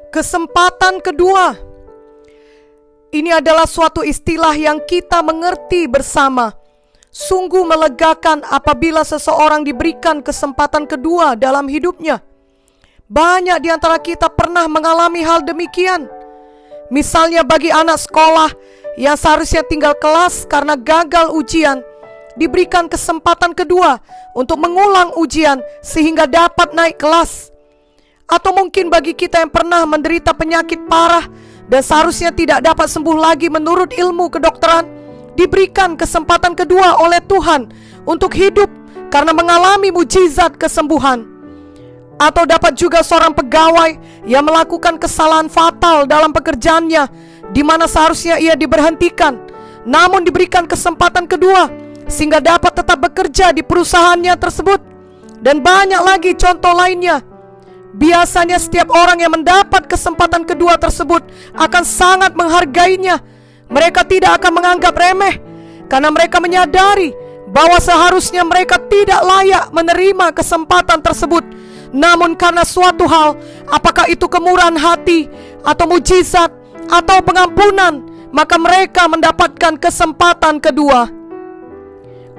Kesempatan kedua. Ini adalah suatu istilah yang kita mengerti bersama. Sungguh melegakan apabila seseorang diberikan kesempatan kedua dalam hidupnya. Banyak di antara kita pernah mengalami hal demikian. Misalnya bagi anak sekolah yang seharusnya tinggal kelas karena gagal ujian, diberikan kesempatan kedua untuk mengulang ujian sehingga dapat naik kelas. Atau mungkin bagi kita yang pernah menderita penyakit parah dan seharusnya tidak dapat sembuh lagi menurut ilmu kedokteran, diberikan kesempatan kedua oleh Tuhan untuk hidup karena mengalami mujizat kesembuhan. Atau dapat juga seorang pegawai yang melakukan kesalahan fatal dalam pekerjaannya, di mana seharusnya ia diberhentikan, namun diberikan kesempatan kedua sehingga dapat tetap bekerja di perusahaannya tersebut. Dan banyak lagi contoh lainnya. Biasanya setiap orang yang mendapat kesempatan kedua tersebut akan sangat menghargainya. Mereka tidak akan menganggap remeh, karena mereka menyadari bahwa seharusnya mereka tidak layak menerima kesempatan tersebut. Namun karena suatu hal, apakah itu kemurahan hati, atau mujizat, atau pengampunan, maka mereka mendapatkan kesempatan kedua.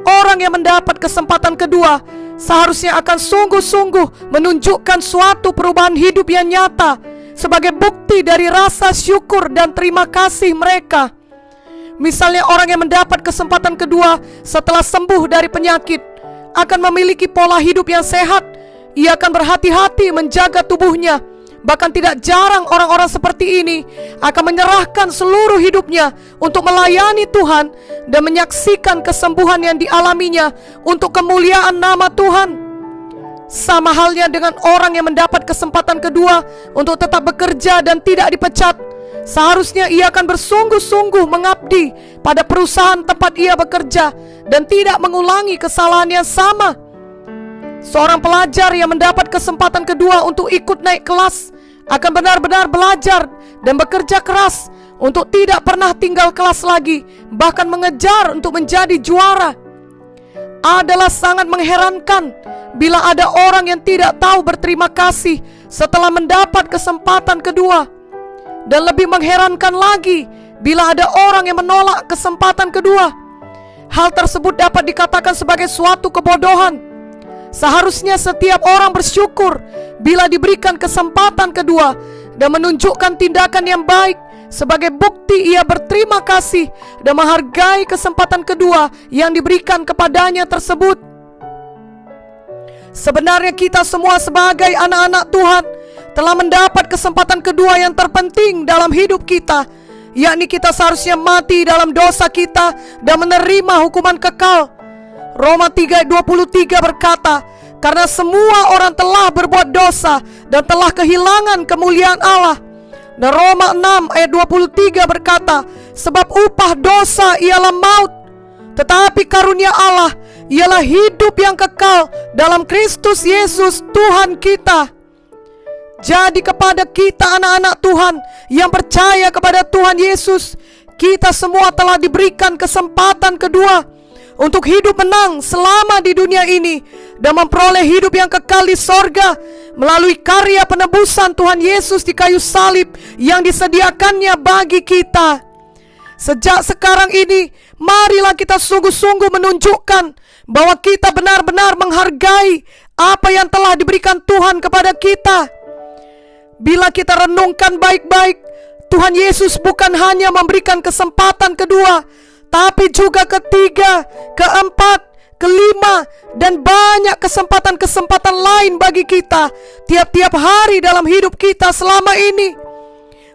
Orang yang mendapat kesempatan kedua seharusnya akan sungguh-sungguh menunjukkan suatu perubahan hidup yang nyata sebagai bukti dari rasa syukur dan terima kasih mereka. Misalnya orang yang mendapat kesempatan kedua setelah sembuh dari penyakit akan memiliki pola hidup yang sehat. Ia akan berhati-hati menjaga tubuhnya. Bahkan tidak jarang orang-orang seperti ini akan menyerahkan seluruh hidupnya untuk melayani Tuhan dan menyaksikan kesembuhan yang dialaminya untuk kemuliaan nama Tuhan. Sama halnya dengan orang yang mendapat kesempatan kedua untuk tetap bekerja dan tidak dipecat. Seharusnya ia akan bersungguh-sungguh mengabdi pada perusahaan tempat ia bekerja dan tidak mengulangi kesalahan yang sama. Seorang pelajar yang mendapat kesempatan kedua untuk ikut naik kelas akan benar-benar belajar dan bekerja keras untuk tidak pernah tinggal kelas lagi, bahkan mengejar untuk menjadi juara. Adalah sangat mengherankan bila ada orang yang tidak tahu berterima kasih setelah mendapat kesempatan kedua. Dan lebih mengherankan lagi bila ada orang yang menolak kesempatan kedua. Hal tersebut dapat dikatakan sebagai suatu kebodohan. Seharusnya setiap orang bersyukur bila diberikan kesempatan kedua dan menunjukkan tindakan yang baik sebagai bukti ia berterima kasih dan menghargai kesempatan kedua yang diberikan kepadanya tersebut. Sebenarnya kita semua sebagai anak-anak Tuhan telah mendapat kesempatan kedua yang terpenting dalam hidup kita, yakni kita seharusnya mati dalam dosa kita dan menerima hukuman kekal. Roma 3:23 berkata, karena semua orang telah berbuat dosa dan telah kehilangan kemuliaan Allah. Dan Roma 6:23 berkata, sebab upah dosa ialah maut, tetapi karunia Allah ialah hidup yang kekal dalam Kristus Yesus Tuhan kita. Jadi kepada kita anak-anak Tuhan yang percaya kepada Tuhan Yesus, kita semua telah diberikan kesempatan kedua untuk hidup menang selama di dunia ini dan memperoleh hidup yang kekal di sorga melalui karya penebusan Tuhan Yesus di kayu salib yang disediakannya bagi kita. Sejak sekarang ini, marilah kita sungguh-sungguh menunjukkan bahwa kita benar-benar menghargai apa yang telah diberikan Tuhan kepada kita. Bila kita renungkan baik-baik, Tuhan Yesus bukan hanya memberikan kesempatan kedua, tapi juga ketiga, keempat, kelima, dan banyak kesempatan-kesempatan lain bagi kita tiap-tiap hari dalam hidup kita selama ini.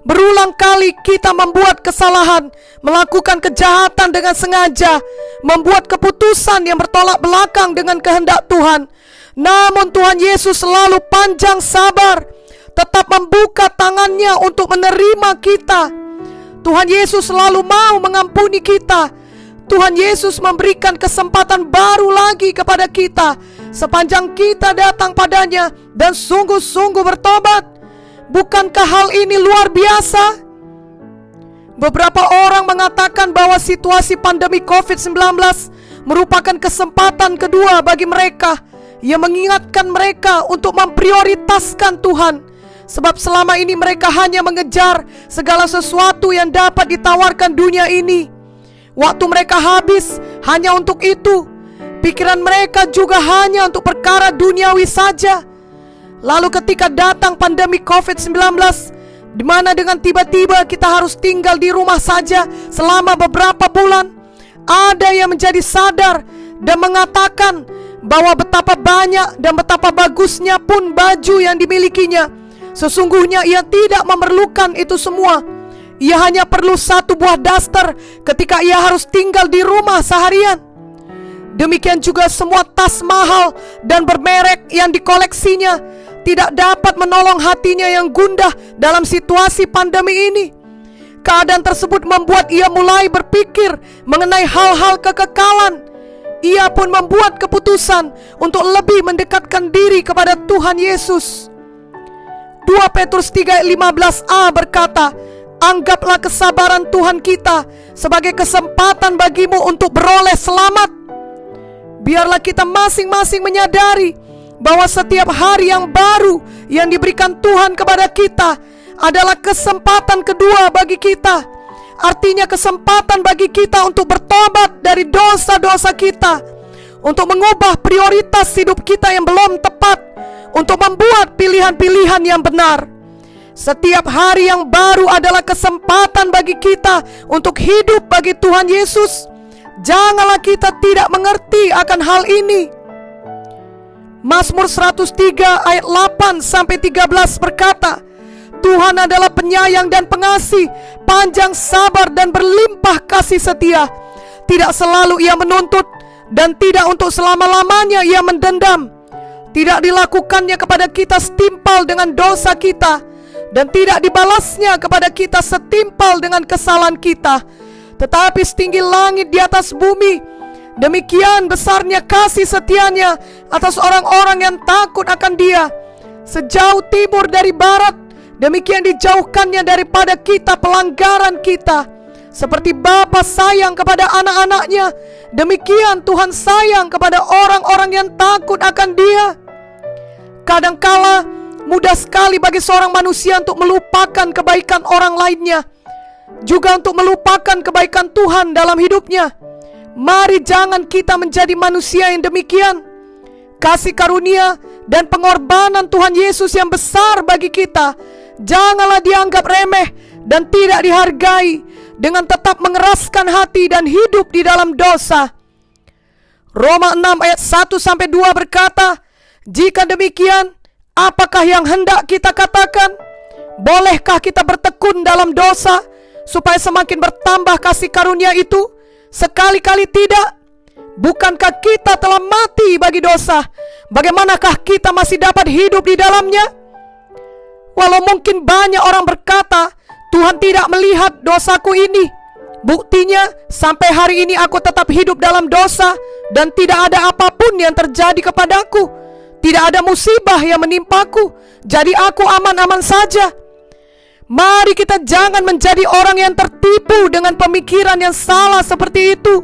Berulang kali kita membuat kesalahan, melakukan kejahatan dengan sengaja, membuat keputusan yang bertolak belakang dengan kehendak Tuhan. Namun Tuhan Yesus selalu panjang sabar, tetap membuka tangannya untuk menerima kita. Tuhan Yesus selalu mau mengampuni kita. Tuhan Yesus memberikan kesempatan baru lagi kepada kita sepanjang kita datang padanya dan sungguh-sungguh bertobat. Bukankah hal ini luar biasa? Beberapa orang mengatakan bahwa situasi pandemi COVID-19 merupakan kesempatan kedua bagi mereka, yang mengingatkan mereka untuk memprioritaskan Tuhan. Sebab selama ini mereka hanya mengejar segala sesuatu yang dapat ditawarkan dunia ini. Waktu mereka habis hanya untuk itu. Pikiran mereka juga hanya untuk perkara duniawi saja. Lalu ketika datang pandemi COVID-19, di mana dengan tiba-tiba kita harus tinggal di rumah saja selama beberapa bulan, ada yang menjadi sadar dan mengatakan bahwa betapa banyak dan betapa bagusnya pun baju yang dimilikinya. Sesungguhnya ia tidak memerlukan itu semua. Ia hanya perlu satu buah daster ketika ia harus tinggal di rumah seharian. Demikian juga semua tas mahal dan bermerek yang dikoleksinya tidak dapat menolong hatinya yang gundah dalam situasi pandemi ini. Keadaan tersebut membuat ia mulai berpikir mengenai hal-hal kekekalan. Ia pun membuat keputusan untuk lebih mendekatkan diri kepada Tuhan Yesus. 2 Petrus 3:15a berkata, "Anggaplah kesabaran Tuhan kita sebagai kesempatan bagimu untuk beroleh selamat." Biarlah kita masing-masing menyadari bahwa setiap hari yang baru yang diberikan Tuhan kepada kita adalah kesempatan kedua bagi kita. Artinya kesempatan bagi kita untuk bertobat dari dosa-dosa kita, untuk mengubah prioritas hidup kita yang belum tepat, untuk membuat pilihan-pilihan yang benar. Setiap hari yang baru adalah kesempatan bagi kita untuk hidup bagi Tuhan Yesus. Janganlah kita tidak mengerti akan hal ini. Mazmur 103 ayat 8-13 berkata, "Tuhan adalah penyayang dan pengasih, panjang sabar dan berlimpah kasih setia. Tidak selalu ia menuntut, dan tidak untuk selama-lamanya ia mendendam. Tidak dilakukannya kepada kita setimpal dengan dosa kita, dan tidak dibalasnya kepada kita setimpal dengan kesalahan kita. Tetapi setinggi langit di atas bumi, demikian besarnya kasih setianya atas orang-orang yang takut akan Dia. Sejauh timur dari barat, demikian dijauhkannya daripada kita pelanggaran kita. Seperti Bapa sayang kepada anak-anaknya, demikian Tuhan sayang kepada orang-orang yang takut akan Dia." Kadangkala mudah sekali bagi seorang manusia untuk melupakan kebaikan orang lainnya, juga untuk melupakan kebaikan Tuhan dalam hidupnya. Mari jangan kita menjadi manusia yang demikian. Kasih karunia dan pengorbanan Tuhan Yesus yang besar bagi kita janganlah dianggap remeh dan tidak dihargai dengan tetap mengeraskan hati dan hidup di dalam dosa. Roma 6 ayat 1-2 berkata, "Jika demikian, apakah yang hendak kita katakan? Bolehkah kita bertekun dalam dosa supaya semakin bertambah kasih karunia itu? Sekali-kali tidak. Bukankah kita telah mati bagi dosa? Bagaimanakah kita masih dapat hidup di dalamnya?" Walau mungkin banyak orang berkata, "Tuhan tidak melihat dosaku ini. Buktinya sampai hari ini aku tetap hidup dalam dosa dan tidak ada apapun yang terjadi kepadaku. Tidak ada musibah yang menimpaku, jadi aku aman-aman saja." Mari kita jangan menjadi orang yang tertipu dengan pemikiran yang salah seperti itu.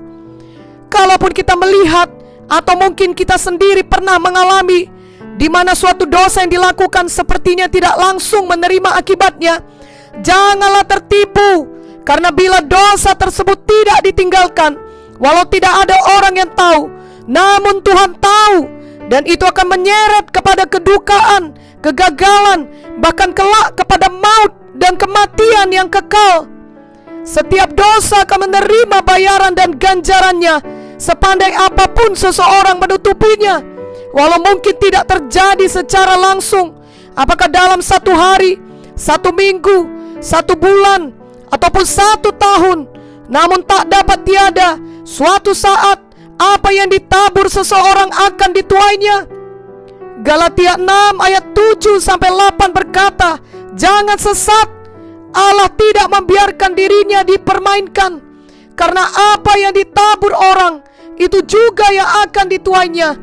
Kalaupun kita melihat atau mungkin kita sendiri pernah mengalami di mana suatu dosa yang dilakukan sepertinya tidak langsung menerima akibatnya, janganlah tertipu. Karena bila dosa tersebut tidak ditinggalkan, walau tidak ada orang yang tahu, namun Tuhan tahu, dan itu akan menyeret kepada kedukaan, kegagalan, bahkan kelak kepada maut dan kematian yang kekal. Setiap dosa akan menerima bayaran dan ganjarannya, sepandai apapun seseorang menutupinya. Walau mungkin tidak terjadi secara langsung, apakah dalam satu hari, satu minggu, satu bulan, ataupun satu tahun, namun tak dapat tiada, suatu saat apa yang ditabur seseorang akan dituainya. Galatia 6 ayat 7-8 berkata, "Jangan sesat, Allah tidak membiarkan dirinya dipermainkan. Karena apa yang ditabur orang, itu juga yang akan dituainya.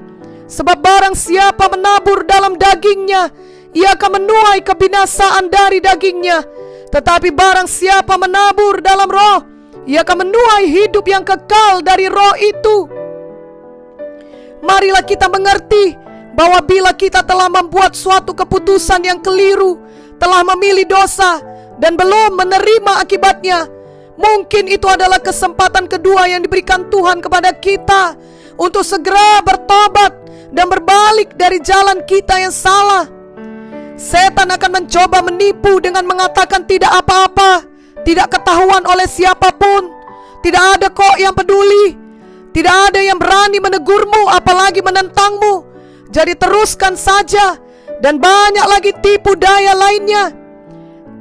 Sebab barang siapa menabur dalam dagingnya, ia akan menuai kebinasaan dari dagingnya. Tetapi barang siapa menabur dalam roh, ia akan menuai hidup yang kekal dari roh itu." Marilah kita mengerti bahwa bila kita telah membuat suatu keputusan yang keliru, telah memilih dosa dan belum menerima akibatnya. Mungkin itu adalah kesempatan kedua yang diberikan Tuhan kepada kita untuk segera bertobat dan berbalik dari jalan kita yang salah. Setan akan mencoba menipu dengan mengatakan tidak apa-apa, tidak ketahuan oleh siapapun, tidak ada kok yang peduli, tidak ada yang berani menegurmu apalagi menentangmu. Jadi teruskan saja, dan banyak lagi tipu daya lainnya.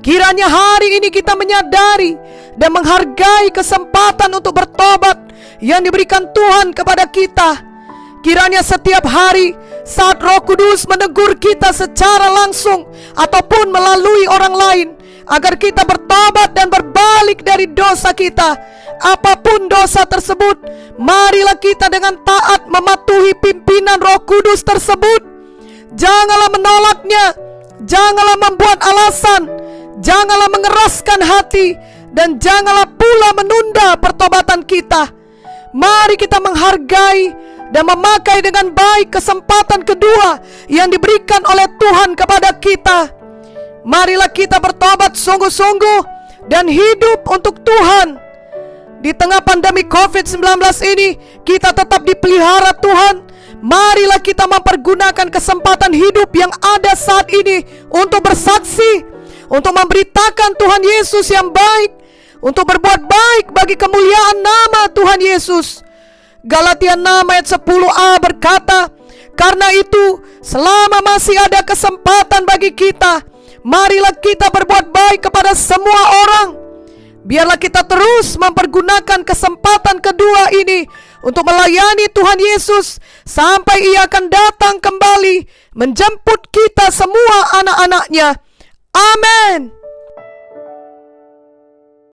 Kiranya hari ini kita menyadari dan menghargai kesempatan untuk bertobat yang diberikan Tuhan kepada kita. Kiranya setiap hari saat Roh Kudus menegur kita secara langsung ataupun melalui orang lain, agar kita bertobat dan berbalik dari dosa kita, apapun dosa tersebut, marilah kita dengan taat mematuhi pimpinan Roh Kudus tersebut. Janganlah menolaknya, janganlah membuat alasan, janganlah mengeraskan hati, dan janganlah pula menunda pertobatan kita. Mari kita menghargai dan memakai dengan baik kesempatan kedua yang diberikan oleh Tuhan kepada kita. Marilah kita bertobat sungguh-sungguh dan hidup untuk Tuhan. Di tengah pandemi COVID-19 ini, kita tetap dipelihara Tuhan. Marilah kita mempergunakan kesempatan hidup yang ada saat ini untuk bersaksi, untuk memberitakan Tuhan Yesus yang baik, untuk berbuat baik bagi kemuliaan nama Tuhan Yesus. Galatia 6 ayat 10a berkata, karena itu selama masih ada kesempatan bagi kita, marilah kita berbuat baik kepada semua orang. Biarlah kita terus mempergunakan kesempatan kedua ini untuk melayani Tuhan Yesus sampai Ia akan datang kembali menjemput kita semua anak-anaknya. Amin.